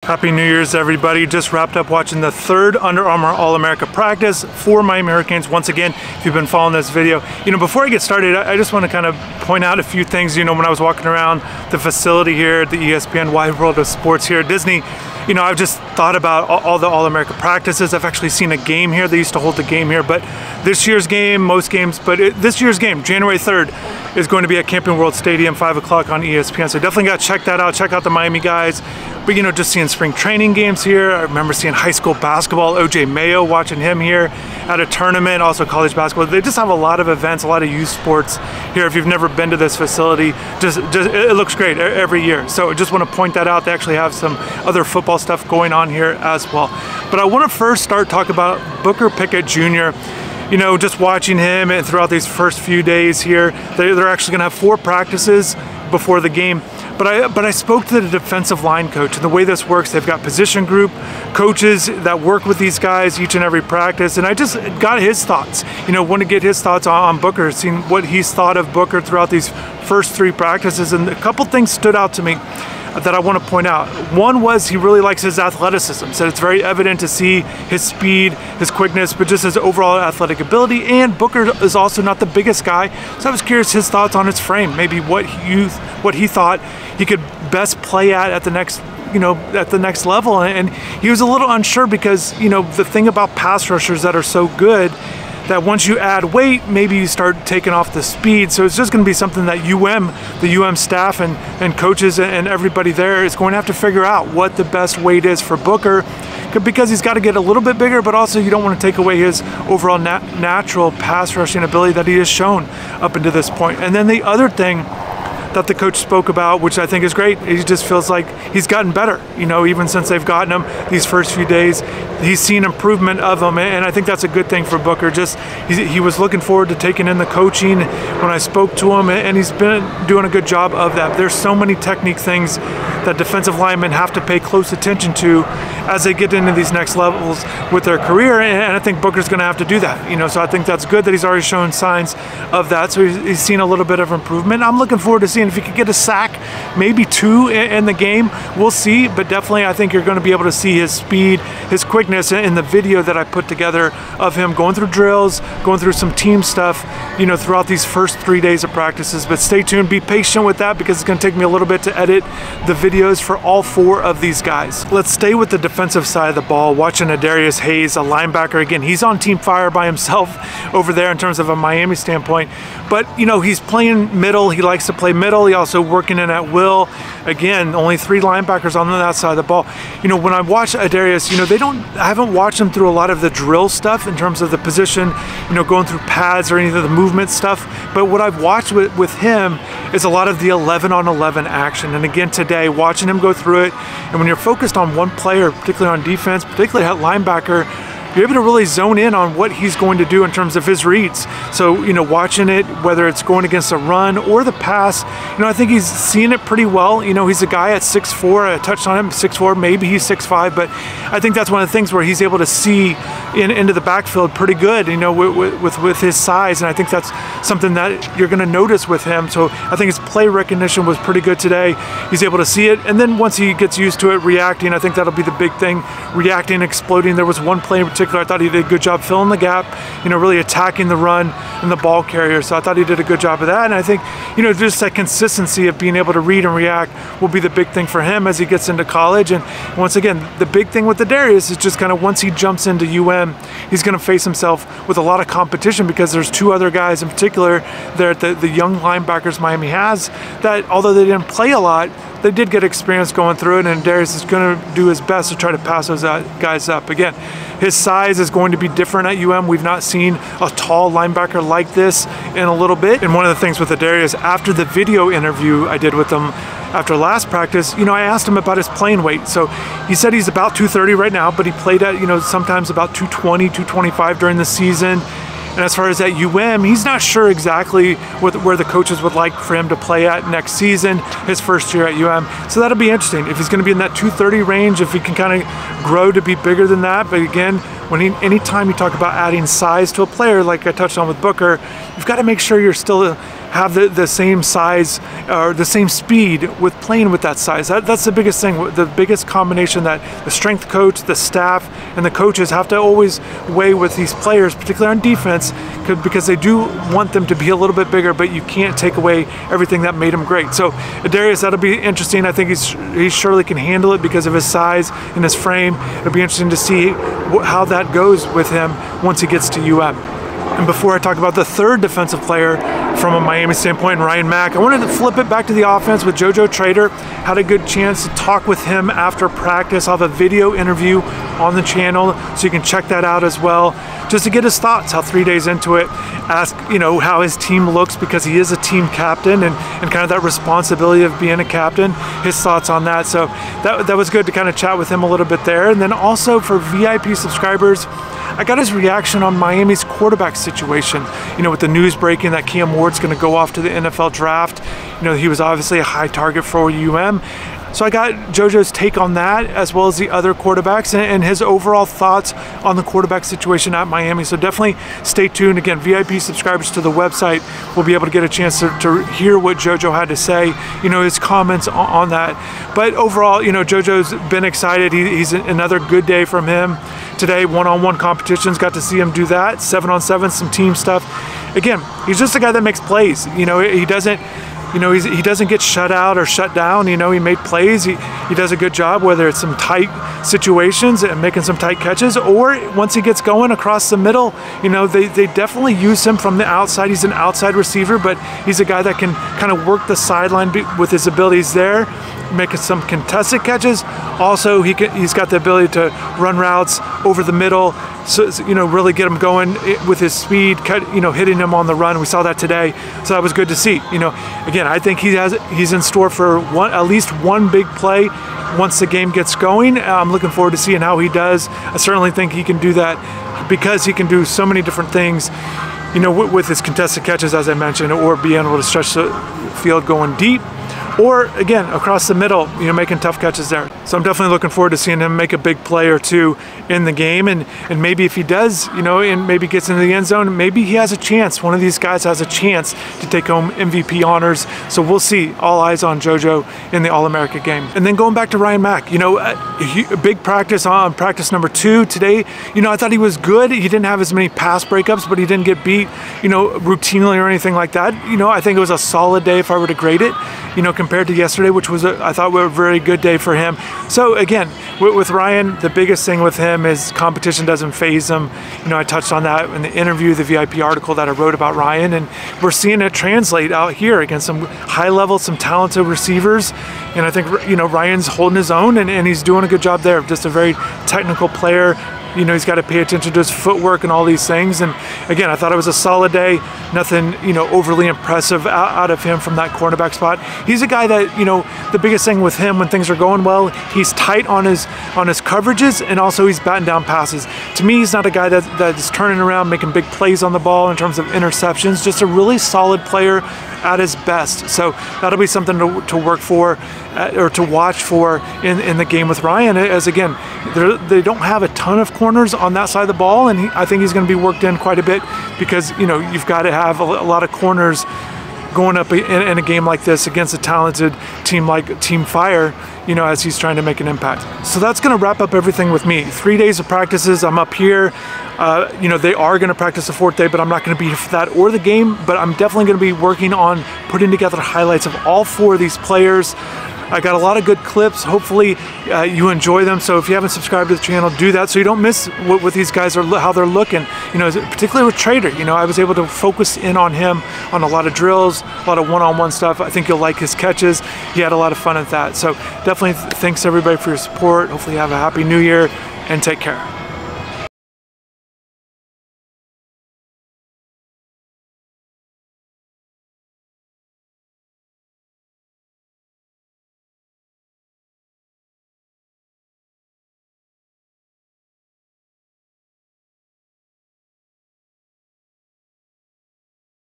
Happy New Year's, everybody. Just wrapped up watching the third Under Armour All-America practice for Miami Hurricanes. Once again, if you've been following this video, before I get started, I just want to kind of point out a few things. When I was walking around the facility here at the ESPN Wide World of Sports here at Disney, I've just thought about all the All-America practices. I've actually seen a game here. They used to hold the game here, but this year's game, most games, but this year's game, January 3rd, is going to be at Camping World Stadium, 5 o'clock on ESPN. So definitely got to check that out. Check out the Miami guys. But just seeing spring training games here. I remember seeing high school basketball, OJ Mayo, watching him here at a tournament, also college basketball. They just have a lot of events, a lot of youth sports here. If you've never been to this facility, just it looks great every year. So I just want to point that out. They actually have some other football stuff going on here as well. But I want to first start talking about Booker Pickett Jr. Just watching him and throughout these first few days here, they're actually going to have 4 practices before the game. But I spoke to the defensive line coach, and the way this works, they've got position group coaches that work with these guys each and every practice, and I just got his thoughts. Want to get his thoughts on Booker, seeing what he's thought of Booker throughout these first 3 practices, and a couple things stood out to me that I want to point out. One was he really likes his athleticism. Said it's very evident to see his speed, his quickness, but just his overall athletic ability. And Booker is also not the biggest guy, so I was curious his thoughts on his frame, maybe what he thought he could best play at the next at the next level. And he was a little unsure because the thing about pass rushers that are so good, that once you add weight, maybe you start taking off the speed. So it's just going to be something that the UM staff and coaches and everybody there is going to have to figure out what the best weight is for Booker, because he's got to get a little bit bigger, but also you don't want to take away his overall natural pass rushing ability that he has shown up until this point. And then the other thing that the coach spoke about, which I think is great, he just feels like he's gotten better, even since they've gotten him these first few days. He's seen improvement of him, and I think that's a good thing for Booker. He was looking forward to taking in the coaching when I spoke to him, and he's been doing a good job of that. There's so many technique things that defensive linemen have to pay close attention to as they get into these next levels with their career, and I think Booker's going to have to do that. So I think that's good that he's already shown signs of that. So he's seen a little bit of improvement. I'm looking forward to seeing if he could get a sack, maybe 2 in the game. We'll see, but definitely I think you're going to be able to see his speed, his quickness in the video that I put together of him going through drills, going through some team stuff, throughout these first 3 days of practices. But stay tuned, be patient with that, because it's going to take me a little bit to edit the videos for all 4 of these guys. Let's stay with the defensive side of the ball, watching Adarius, a linebacker. Again, he's on team fire by himself over there in terms of a Miami standpoint, but he's playing middle. He likes to play middle. He also working in at will. Again, only 3 linebackers on that side of the ball. When I watch Adarius, I haven't watched him through a lot of the drill stuff in terms of the position, going through pads or any of the movement stuff. But what I've watched with him is a lot of the 11-on-11 action. And again, today, watching him go through it, and when you're focused on one player, particularly on defense, particularly at linebacker, you're able to really zone in on what he's going to do in terms of his reads. So, watching it, whether it's going against a run or the pass, I think he's seeing it pretty well. He's a guy at 6'4", I touched on him, 6'4", maybe he's 6'5", but I think that's one of the things where he's able to see into the backfield pretty good, with his size, and I think that's something that you're going to notice with him. So I think his play recognition was pretty good today. He's able to see it, and then once he gets used to it, reacting, I think that'll be the big thing, reacting, exploding. There was one play in particular I thought he did a good job filling the gap, really attacking the run and the ball carrier. So I thought he did a good job of that. And I think, just that consistency of being able to read and react will be the big thing for him as he gets into college. And once again, the big thing with Adarius is just kind of once he jumps into UM, he's going to face himself with a lot of competition, because there's 2 other guys in particular there at the young linebackers Miami has that, although they didn't play a lot, they did get experience going through it, and Adarius is going to do his best to try to pass those guys up. Again, his size is going to be different at UM. We've not seen a tall linebacker like this in a little bit. And one of the things with Adarius, after the video interview I did with him after last practice, I asked him about his playing weight. So he said he's about 230 right now, but he played at, sometimes about 220, 225 during the season. And as far as at UM, he's not sure exactly where the coaches would like for him to play at next season, his first year at UM. So that'll be interesting. If he's going to be in that 230 range, if he can kind of grow to be bigger than that. But again, anytime you talk about adding size to a player, like I touched on with Booker, you've got to make sure you're still have the same size or the same speed with playing with that size. That's the biggest thing, the biggest combination that the strength coach, the staff, and the coaches have to always weigh with these players, particularly on defense, because they do want them to be a little bit bigger, but you can't take away everything that made him great. So Adarius, that'll be interesting. I think he surely can handle it because of his size and his frame. It'll be interesting to see how that goes with him once he gets to UM. And before I talk about the third defensive player from a Miami standpoint, Ryan Mack, I wanted to flip it back to the offense with Joshisa Trader. Had a good chance to talk with him after practice. I'll have a video interview on the channel, so you can check that out as well, just to get his thoughts, how 3 days into it, ask, how his team looks, because he is a team captain, and kind of that responsibility of being a captain, his thoughts on that. So that was good to kind of chat with him a little bit there. And then also for VIP subscribers, I got his reaction on Miami's quarterback situation. With the news breaking that Cam Ward's going to go off to the NFL draft, he was obviously a high target for UM. So I got JoJo's take on that, as well as the other quarterbacks, and his overall thoughts on the quarterback situation at Miami. So definitely stay tuned. Again, VIP subscribers to the website will be able to get a chance to hear what JoJo had to say, his comments on that. But overall, JoJo's been excited. He's another good day from him today. One-on-one competitions, got to see him do that. 7-on-7, some team stuff. Again, he's just a guy that makes plays. He doesn't he doesn't get shut out or shut down. He made plays. He does a good job, whether it's some tight situations and making some tight catches, or once he gets going across the middle, they definitely use him from the outside. He's an outside receiver, but he's a guy that can kind of work the sideline with his abilities there, making some contested catches. Also, he's got the ability to run routes over the middle, so really get him going with his speed, hitting him on the run. We saw that today, so that was good to see. Again, I think he's in store for at least one big play once the game gets going. I'm looking forward to seeing how he does. I certainly think he can do that because he can do so many different things, with his contested catches, as I mentioned, or being able to stretch the field going deep, or again across the middle, making tough catches there. So I'm definitely looking forward to seeing him make a big play or two in the game, and maybe if he does, and maybe gets into the end zone, maybe he has a chance. One of these guys has a chance to take home MVP honors. So we'll see. All eyes on JoJo in the All-America game. And then going back to Ryan Mack, a big practice on practice number 2 today. I thought he was good. He didn't have as many pass breakups, but he didn't get beat, routinely or anything like that. I think it was a solid day if I were to grade it, compared to yesterday, which was I thought was a very good day for him. So again, with Ryan, the biggest thing with him is competition doesn't faze him. I touched on that in the interview, the VIP article that I wrote about Ryan, and we're seeing it translate out here against some high level, some talented receivers. And I think, Ryan's holding his own, and he's doing a good job there. Just a very technical player. He's got to pay attention to his footwork and all these things. And again, I thought it was a solid day. Nothing, overly impressive out of him from that cornerback spot. He's a guy that, the biggest thing with him when things are going well, he's tight on his coverages, and also he's batting down passes. To me, he's not a guy that is turning around, making big plays on the ball in terms of interceptions. Just a really solid player at his best. So that'll be something to work for, or to watch for in the game with Ryan, as again, they don't have a ton of corners on that side of the ball, and I think he's going to be worked in quite a bit, because you've got to have a lot of corners going up in a game like this against a talented team like Team Fire, as he's trying to make an impact. So that's going to wrap up everything with me. 3 days of practices. I'm up here. They are going to practice the 4th day, but I'm not going to be for that or the game, but I'm definitely going to be working on putting together highlights of all 4 of these players. I got a lot of good clips. Hopefully you enjoy them. So if you haven't subscribed to the channel, do that so you don't miss what these guys are, how they're looking. Particularly with Trader, I was able to focus in on him on a lot of drills, a lot of one-on-one stuff. I think you'll like his catches. He had a lot of fun at that. So definitely thanks everybody for your support. Hopefully you have a happy new year, and take care.